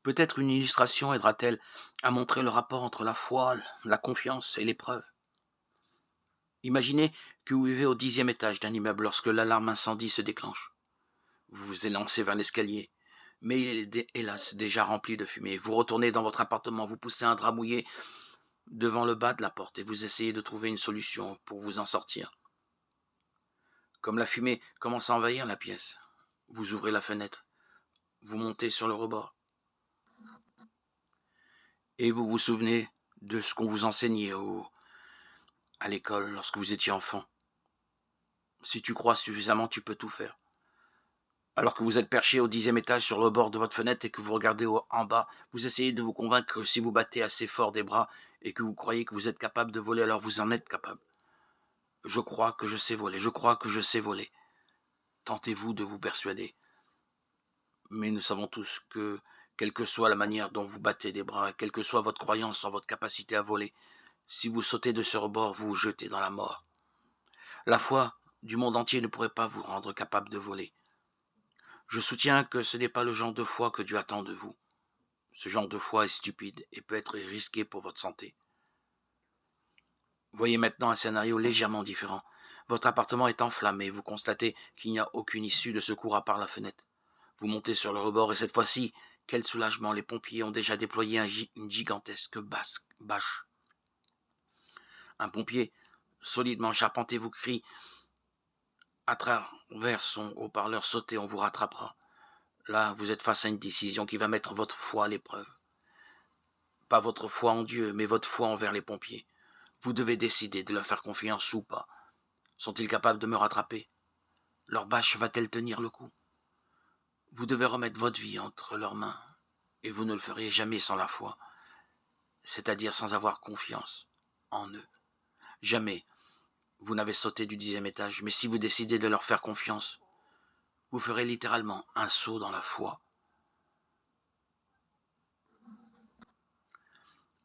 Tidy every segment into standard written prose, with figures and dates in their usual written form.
Peut-être une illustration aidera-t-elle à montrer le rapport entre la foi, la confiance et l'épreuve. Imaginez que vous vivez au 10e étage d'un immeuble lorsque l'alarme incendie se déclenche. Vous vous élancez vers l'escalier, mais il est hélas déjà rempli de fumée. Vous retournez dans votre appartement, vous poussez un drap mouillé devant le bas de la porte et vous essayez de trouver une solution pour vous en sortir. Comme la fumée commence à envahir la pièce, vous ouvrez la fenêtre, vous montez sur le rebord et vous vous souvenez de ce qu'on vous enseignait à l'école lorsque vous étiez enfant. Si tu crois suffisamment, tu peux tout faire. Alors que vous êtes perché au 10e étage sur le bord de votre fenêtre et que vous regardez en bas, vous essayez de vous convaincre que si vous battez assez fort des bras et que vous croyez que vous êtes capable de voler, alors vous en êtes capable. Je crois que je sais voler, je crois que je sais voler. Tentez-vous de vous persuader. Mais nous savons tous que, quelle que soit la manière dont vous battez des bras, quelle que soit votre croyance en votre capacité à voler, si vous sautez de ce rebord, vous vous jetez dans la mort. La foi du monde entier ne pourrait pas vous rendre capable de voler. Je soutiens que ce n'est pas le genre de foi que Dieu attend de vous. Ce genre de foi est stupide et peut être risqué pour votre santé. Voyez maintenant un scénario légèrement différent. Votre appartement est enflammé, vous constatez qu'il n'y a aucune issue de secours à part la fenêtre. Vous montez sur le rebord et cette fois-ci, quel soulagement, les pompiers ont déjà déployé une gigantesque bâche. Un pompier, solidement charpenté, vous crie à travers son haut-parleur: sautez, on vous rattrapera. Là, vous êtes face à une décision qui va mettre votre foi à l'épreuve. Pas votre foi en Dieu, mais votre foi envers les pompiers. Vous devez décider de leur faire confiance ou pas. Sont-ils capables de me rattraper? Leur bâche va-t-elle tenir le coup? Vous devez remettre votre vie entre leurs mains, et vous ne le feriez jamais sans la foi, c'est-à-dire sans avoir confiance en eux. Jamais vous n'avez sauté du 10e étage, mais si vous décidez de leur faire confiance, vous ferez littéralement un saut dans la foi.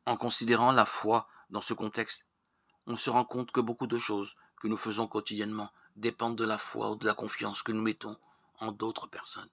En considérant la foi dans ce contexte, on se rend compte que beaucoup de choses que nous faisons quotidiennement dépendent de la foi ou de la confiance que nous mettons en d'autres personnes.